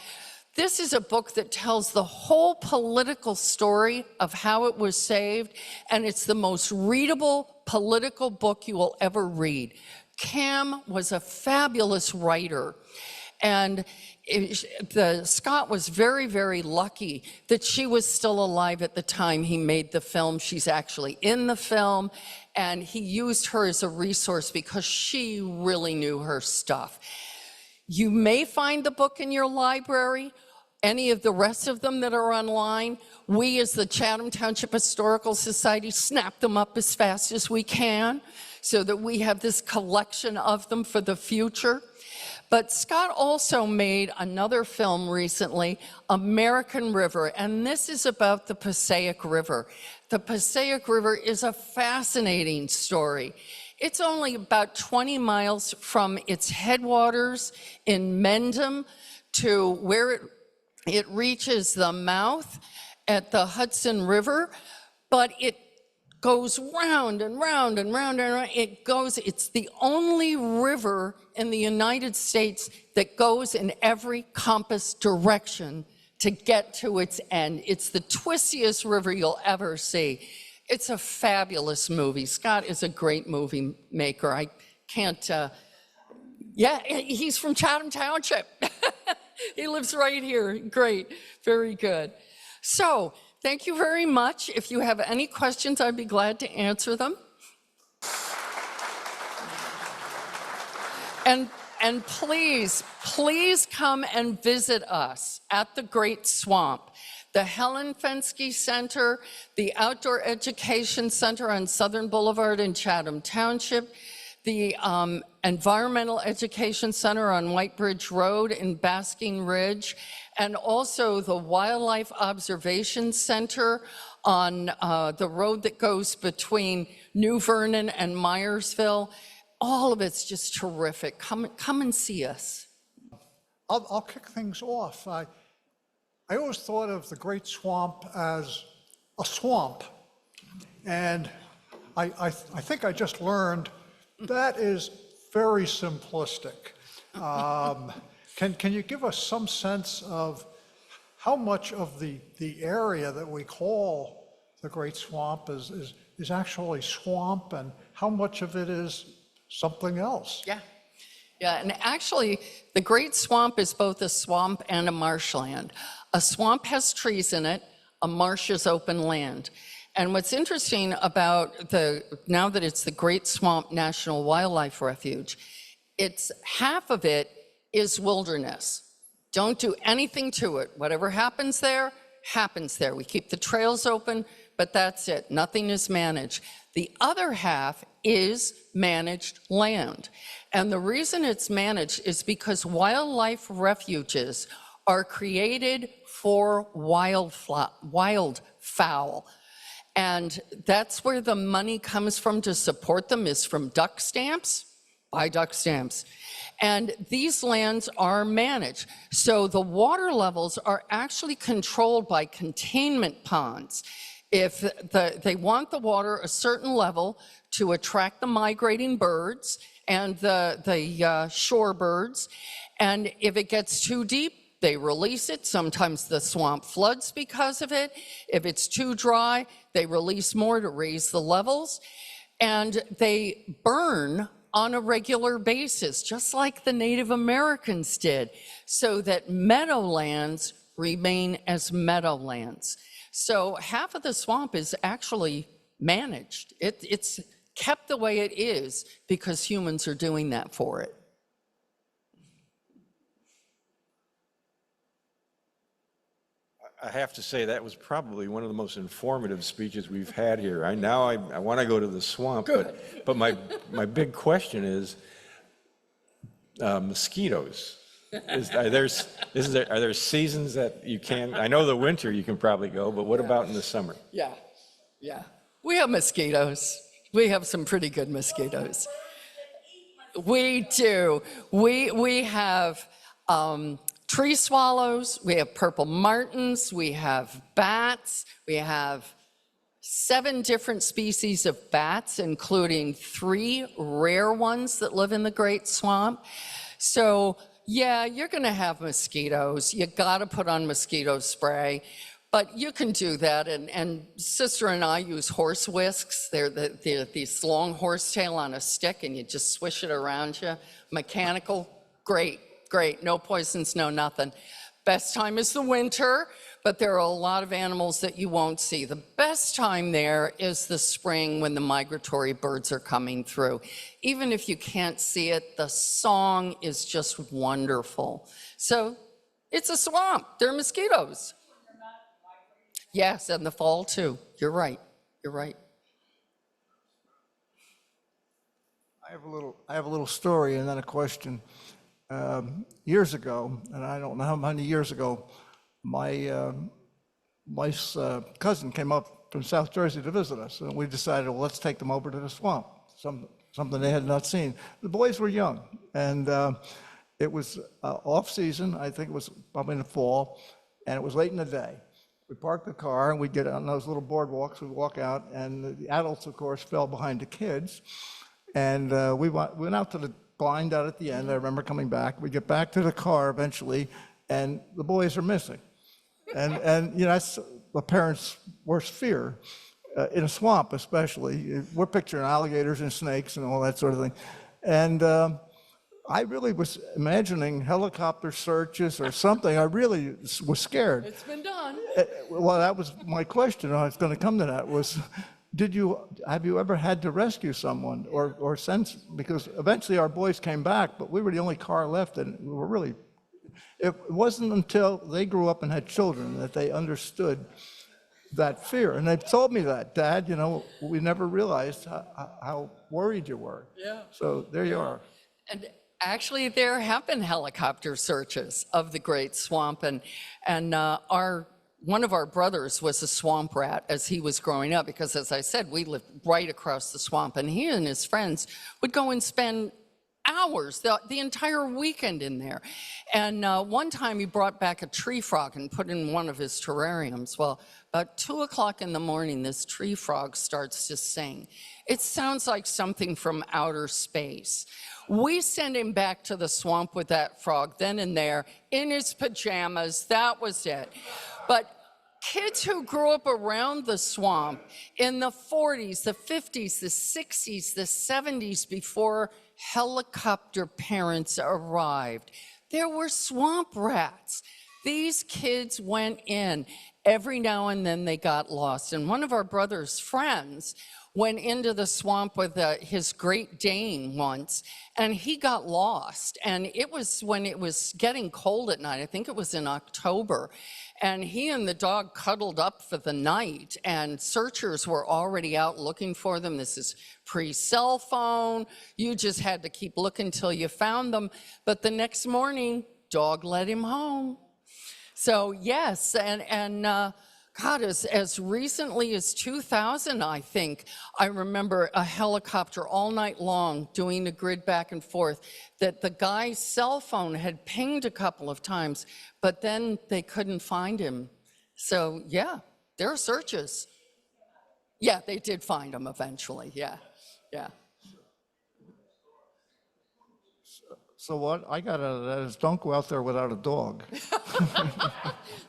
This is a book that tells the whole political story of how it was saved, and it's the most readable political book you will ever read. Cam was a fabulous writer. And Scott was very, very lucky that she was still alive at the time he made the film. She's actually in the film, and he used her as a resource because she really knew her stuff. You may find the book in your library, any of the rest of them that are online. We, as the Chatham Township Historical Society, snap them up as fast as we can so that we have this collection of them for the future. But Scott also made another film recently, American River, and this is about the Passaic River. The Passaic River is a fascinating story. It's only about 20 miles from its headwaters in Mendham to where it reaches the mouth at the Hudson River, but it goes round and round and round and round. It's the only river in the United States that goes in every compass direction to get to its end. It's the twistiest river you'll ever see. It's a fabulous movie. Scott is a great movie maker. I can't, yeah, he's from Chatham Township. He lives right here. Great, very good. So, thank you very much. If you have any questions, I'd be glad to answer them. And please, please come and visit us at the Great Swamp. The Helen Fensky Center, the Outdoor Education Center on Southern Boulevard in Chatham Township, the Environmental Education Center on White Bridge Road in Basking Ridge, and also the Wildlife Observation Center on the road that goes between New Vernon and Myersville. All of it's just terrific. Come and see us. I'll kick things off. I always thought of the Great Swamp as a swamp, and I think I just learned that is very simplistic. Can you give us some sense of how much of the area that we call the Great Swamp is actually swamp, and how much of it is something else? Yeah. Yeah, and actually, the Great Swamp is both a swamp and a marshland. A swamp has trees in it, a marsh is open land. And what's interesting about now that it's the Great Swamp National Wildlife Refuge, it's half of it is wilderness. Don't do anything to it. Whatever happens there, happens there. We keep the trails open, but that's it. Nothing is managed. The other half is managed land. And the reason it's managed is because wildlife refuges are created for wildfowl. And that's where the money comes from to support them, is from duck stamps. Buy duck stamps. And these lands are managed. So the water levels are actually controlled by containment ponds. If they want the water a certain level to attract the migrating birds and the shore birds, and if it gets too deep, they release it. Sometimes the swamp floods because of it. If it's too dry, they release more to raise the levels. And they burn on a regular basis, just like the Native Americans did, so that meadowlands remain as meadowlands. So half of the swamp is actually managed. It's kept the way it is because humans are doing that for it. I have to say that was probably one of the most informative speeches we've had here. I want to go to the swamp, but my big question is mosquitoes. Are there seasons that you can? I know the winter you can probably go, but what about in the summer? Yeah. We have mosquitoes. We have some pretty good mosquitoes. We do. We have tree swallows, we have purple martins, we have bats, we have 7 different species of bats, including 3 rare ones that live in the Great Swamp. So yeah, you're gonna have mosquitoes. You gotta put on mosquito spray, but you can do that. And Sister and I use horse whisks. They're these long horsetail on a stick, and you just swish it around you. Mechanical, great. No poisons, no nothing. Best time is the winter, but there are a lot of animals that you won't see. The best time there is the spring when the migratory birds are coming through. Even if you can't see it, the song is just wonderful. So it's a swamp. There are mosquitoes. Yes, and the fall too. You're right. I have a little story and then a question. Years ago, and I don't know how many years ago, my wife's cousin came up from South Jersey to visit us, and we decided, well, let's take them over to the swamp, something they had not seen. The boys were young, and it was off season. I think it was probably in the fall, and it was late in the day. We parked the car, and we get on those little boardwalks. We walk out, and the adults, of course, fell behind the kids, and we went out to the blind out at the end. I remember coming back. We get back to the car eventually, and the boys are missing. And you know, that's a parent's worst fear, in a swamp especially. We're picturing alligators and snakes and all that sort of thing. And I really was imagining helicopter searches or something. I really was scared. It's been done. Well, that was my question. I was going to come to that, was have you ever had to rescue someone or sense, because eventually our boys came back, but we were the only car left, and we were really, it wasn't until they grew up and had children that they understood that fear. And they told me that, Dad, you know, we never realized how worried you were. Yeah. So there you are. And actually, there have been helicopter searches of the Great Swamp, and one of our brothers was a swamp rat as he was growing up, because as I said, we lived right across the swamp, and he and his friends would go and spend hours, the entire weekend in there. And one time he brought back a tree frog and put it in one of his terrariums. Well, about 2 o'clock in the morning, this tree frog starts to sing. It sounds like something from outer space. We sent him back to the swamp with that frog then and there, in his pajamas, that was it. But kids who grew up around the swamp in the 40s, the 50s, the 60s, the 70s, before helicopter parents arrived, there were swamp rats. These kids went in. Every now and then they got lost. And one of our brother's friends went into the swamp with his Great Dane once, and he got lost. And it was when it was getting cold at night. I think it was in October. And he and the dog cuddled up for the night, and searchers were already out looking for them. This is pre-cell phone. You just had to keep looking till you found them. But the next morning, dog led him home. So yes, and God, as recently as 2000, I think, I remember a helicopter all night long doing the grid back and forth, that the guy's cell phone had pinged a couple of times, but then they couldn't find him. So yeah, there are searches. Yeah, they did find him eventually, yeah. So what I got out of that is don't go out there without a dog.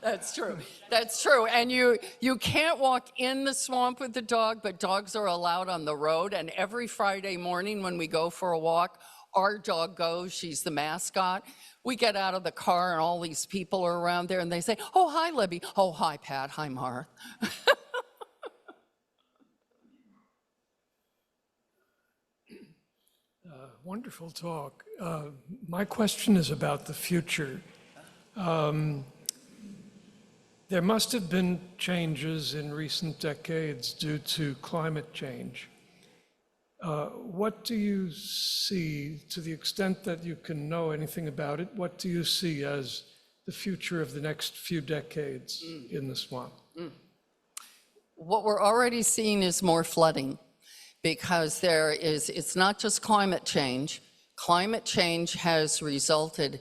That's true. That's true. And you can't walk in the swamp with the dog, but dogs are allowed on the road. And every Friday morning when we go for a walk, our dog goes. She's the mascot. We get out of the car and all these people are around there and they say, "Oh, hi, Libby." "Oh, hi, Pat. Hi, Mark." Wonderful talk. My question is about the future. There must have been changes in recent decades due to climate change. What do you see, to the extent that you can know anything about it, what do you see as the future of the next few decades in the swamp? What we're already seeing is more flooding, because it's not just climate change. Climate change has resulted,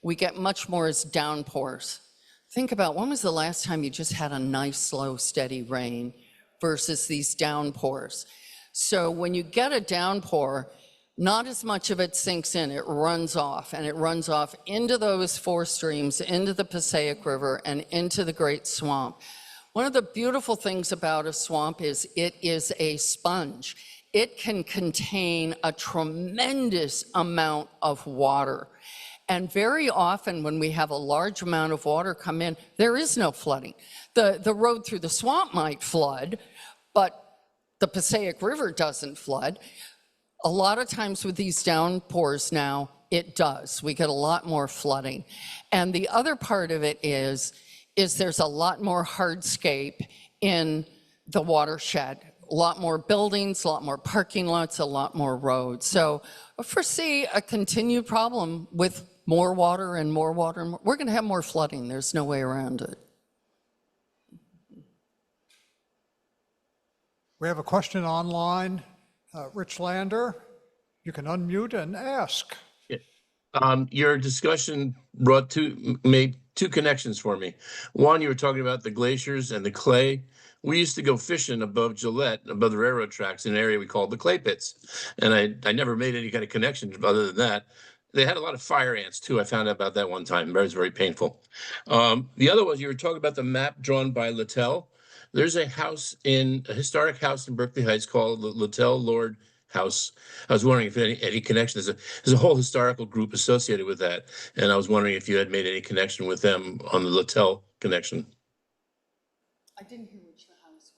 we get much more as downpours. Think about, when was the last time you just had a nice, slow, steady rain versus these downpours? So when you get a downpour, not as much of it sinks in, it runs off, and it runs off into those four streams, into the Passaic River and into the Great Swamp. One of the beautiful things about a swamp is it is a sponge. It can contain a tremendous amount of water. And very often when we have a large amount of water come in, there is no flooding. The road through the swamp might flood, but the Passaic River doesn't flood. A lot of times with these downpours now, it does. We get a lot more flooding. And the other part of it is there's a lot more hardscape in the watershed. A lot more buildings, a lot more parking lots, a lot more roads. So I foresee a continued problem with more water and more water. And more. We're going to have more flooding. There's no way around it. We have a question online. Rich Lander, you can unmute and ask. Your discussion made two connections for me. One, you were talking about the glaciers and the clay. We used to go fishing above Gillette, above the railroad tracks, in an area we called the clay pits. And I never made any kind of connection other than that. They had a lot of fire ants too. I found out about that one time. It was very painful. The other was, you were talking about the map drawn by Littell. There's a historic house in Berkeley Heights called the Littell Lord House. I was wondering if any connection. There's a whole historical group associated with that, and I was wondering if you had made any connection with them on the Littell connection. I didn't hear which the house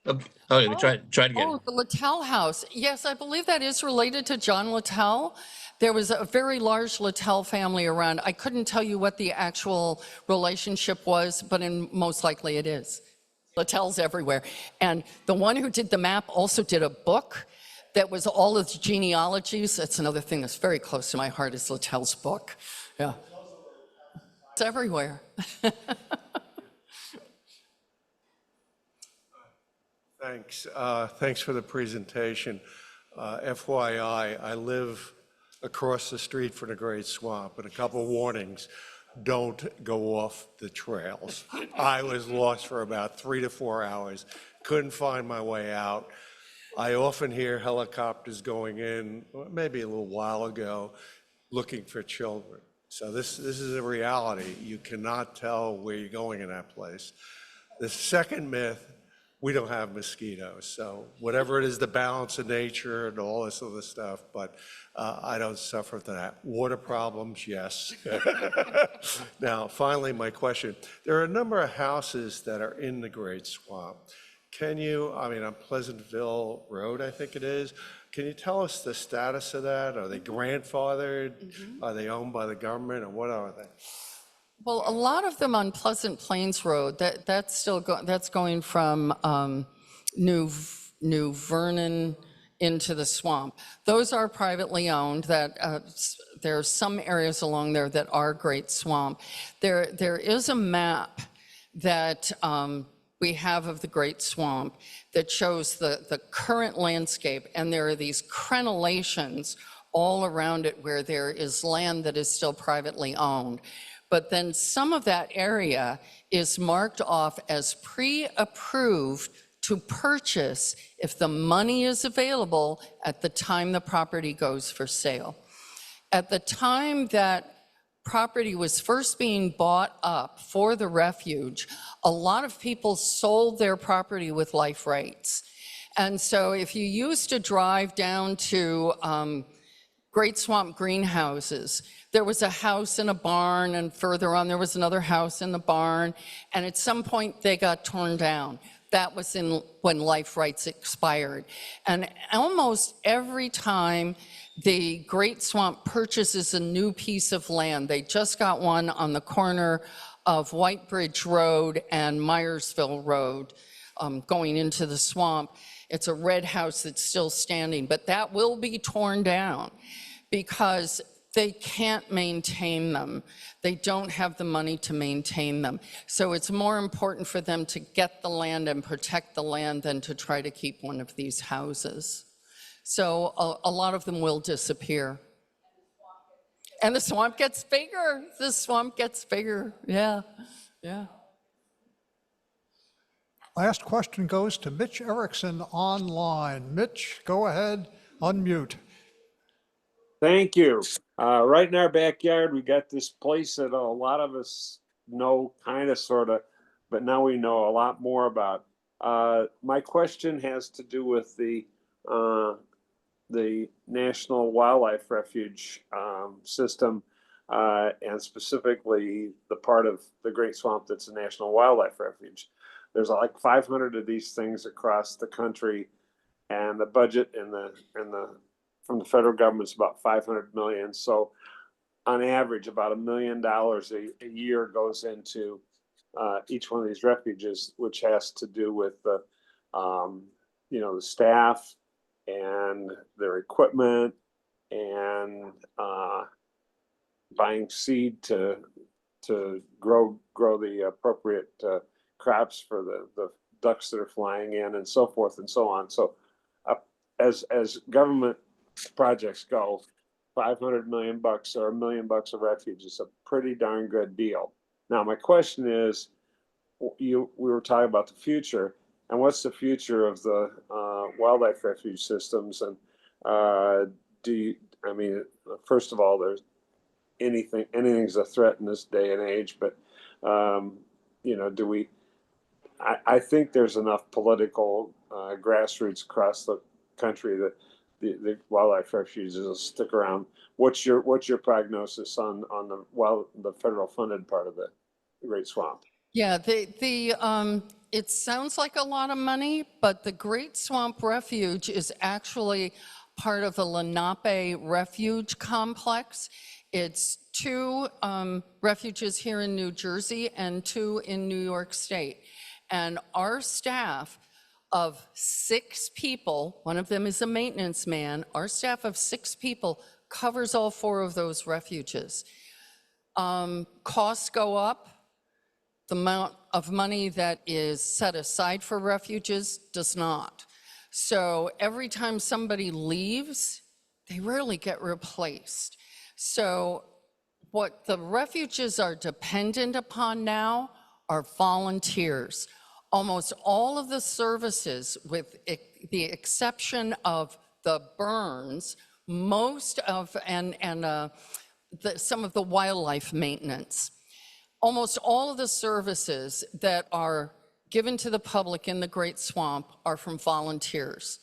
was. Okay, try it again. Oh, the Littell house. Yes, I believe that is related to John Littell. There was a very large Littell family around. I couldn't tell you what the actual relationship was, but most likely it is. Littell's everywhere. And the one who did the map also did a book that was all of the genealogies. That's another thing that's very close to my heart, is Littell's book. Yeah. It's everywhere. Thanks. Thanks for the presentation. FYI, I live across the street from the Great Swamp, and a couple warnings: don't go off the trails. I was lost for about 3 to 4 hours, couldn't find my way out. I often hear helicopters going in, maybe a little while ago, looking for children. So this is a reality. You cannot tell where you're going in that place. The second myth, we don't have mosquitoes. So whatever it is, the balance of nature and all this other stuff, but I don't suffer from that. Water problems, yes. Now, finally, my question. There are a number of houses that are in the Great Swamp. Can you, I mean, on Pleasantville Road, I think it is, can you tell us the status of that? Are they grandfathered? Are they owned by the government, or what are they? Well, a lot of them on Pleasant Plains Road, that's going from New Vernon into the swamp. Those are privately owned. There are some areas along there that are Great Swamp. There is a map that we have of the Great Swamp that shows the current landscape, and there are these crenellations all around it where there is land that is still privately owned. But then some of that area is marked off as pre-approved to purchase if the money is available at the time the property goes for sale. At the time that property was first being bought up for the Refuge, a lot of people sold their property with life rights. And so if you used to drive down to Great Swamp greenhouses, there was a house in a barn, and further on there was another house in the barn, and at some point they got torn down. That was when life rights expired. And almost every time the Great Swamp purchases a new piece of land, they just got one on the corner of White Bridge Road and Myersville Road going into the swamp. It's a red house that's still standing, but that will be torn down because they can't maintain them. They don't have the money to maintain them. So it's more important for them to get the land and protect the land than to try to keep one of these houses. So a lot of them will disappear. And the swamp gets bigger. The swamp gets bigger. Yeah, yeah. Last question goes to Mitch Erickson online. Mitch, go ahead, unmute. Thank you. Right in our backyard, we got this place that a lot of us know, kind of, sort of, but now we know a lot more about. My question has to do with the National Wildlife Refuge system, and specifically the part of the Great Swamp that's a National Wildlife Refuge. There's like 500 of these things across the country, and the budget from the federal government is about 500 million. So on average, about $1 million a year goes into each one of these refuges, which has to do with the staff and their equipment and buying seed to grow the appropriate crops for the ducks that are flying in, and so forth and so on. So as government projects go, 500 million bucks or $1 million a refuge is a pretty darn good deal. Now, my question is, we were talking about the future, and what's the future of the wildlife refuge systems? And first of all, there's anything's a threat in this day and age, but I think there's enough political grassroots across the country that the wildlife refuges will stick around. What's your prognosis on the federal funded part of the Great Swamp? Yeah, it sounds like a lot of money, but the Great Swamp Refuge is actually part of the Lenape Refuge Complex. It's 2 refuges here in New Jersey and 2 in New York State. And our staff of 6 people, one of them is a maintenance man, our staff of 6 people covers all 4 of those refuges. Costs go up. The amount of money that is set aside for refuges does not. So every time somebody leaves, they rarely get replaced. So what the refuges are dependent upon now are volunteers. almost all of the services, with the exception of the burns, most of, some of the wildlife maintenance, almost all of the services that are given to the public in the Great Swamp are from volunteers.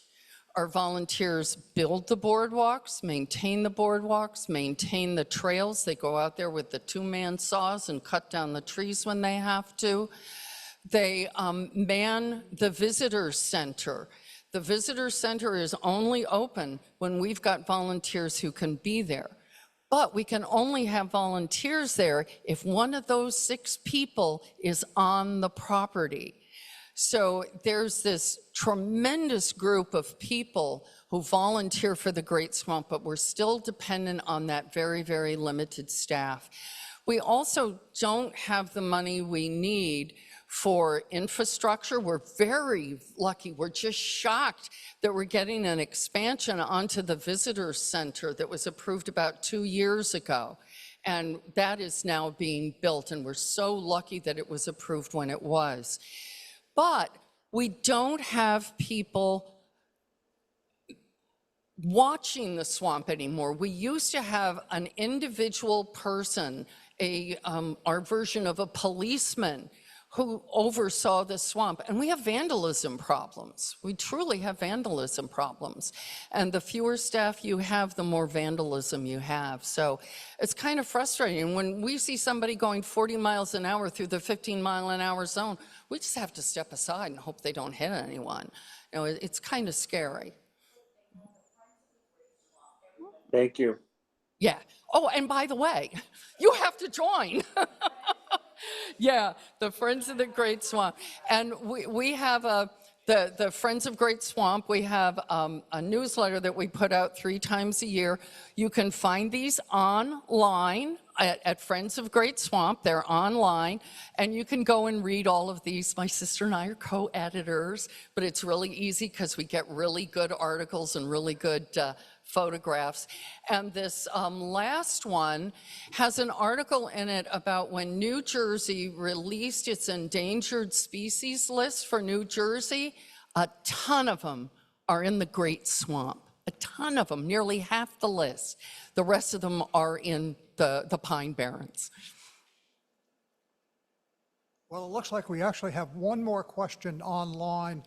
Our volunteers build the boardwalks, maintain the trails. They go out there with the two-man saws and cut down the trees when they have to. They man the visitor center. The visitor center is only open when we've got volunteers who can be there. But we can only have volunteers there if one of those 6 people is on the property. So there's this tremendous group of people who volunteer for the Great Swamp, but we're still dependent on that very, very limited staff. We also don't have the money we need for infrastructure. We're very lucky. We're just shocked that we're getting an expansion onto the visitor center that was approved about 2 years ago. And that is now being built, and we're so lucky that it was approved when it was. But we don't have people watching the swamp anymore. We used to have an individual person, our version of a policeman, who oversaw the swamp. And we have vandalism problems. We truly have vandalism problems. And the fewer staff you have, the more vandalism you have. So it's kind of frustrating. When we see somebody going 40 miles an hour through the 15-mile-an-hour zone, we just have to step aside and hope they don't hit anyone. You know, it's kind of scary. Thank you. Yeah. Oh, and by the way, you have to join. Yeah, the Friends of the Great Swamp. And we have the Friends of Great Swamp, we have a newsletter that we put out 3 times a year. You can find these online at Friends of Great Swamp. They're online, and you can go and read all of these. My sister and I are co-editors, but it's really easy because we get really good articles and really good photographs. And this last one has an article in it about when New Jersey released its endangered species list for New Jersey. A ton of them are in the Great Swamp. A ton of them, nearly half the list. The rest of them are in the Pine Barrens. Well, it looks like we actually have one more question online.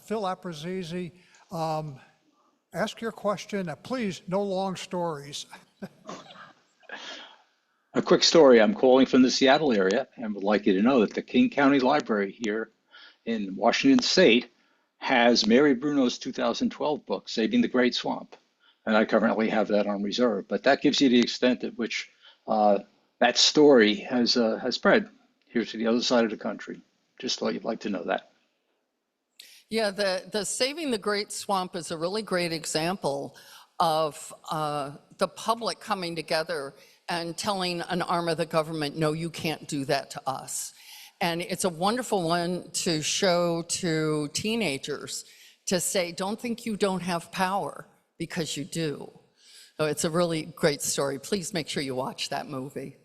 Phil Aprazizi, ask your question. Please, no long stories. A quick story. I'm calling from the Seattle area and would like you to know that the King County Library here in Washington State has Mary Bruno's 2012 book, Saving the Great Swamp. And I currently have that on reserve. But that gives you the extent at which that story has spread here to the other side of the country. Just thought you'd like to know that. Yeah, the Saving the Great Swamp is a really great example of the public coming together and telling an arm of the government, no, you can't do that to us. And it's a wonderful one to show to teenagers, to say, don't think you don't have power, because you do. So it's a really great story. Please make sure you watch that movie.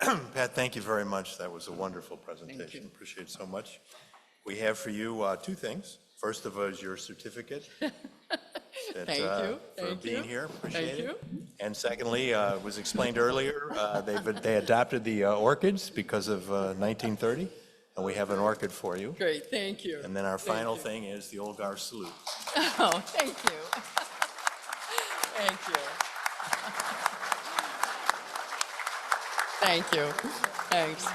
Pat, thank you very much. That was a wonderful presentation. Appreciate it so much. We have for you 2 things. First of all is your certificate. Thank you. For being here. Appreciate Thank it. And secondly, it was explained earlier, they adopted the orchids because of 1930, and we have an orchid for you. Great, thank you. And then our final thing is the Olgar salute. Oh, thank you. Thank you. Thank you. Thanks.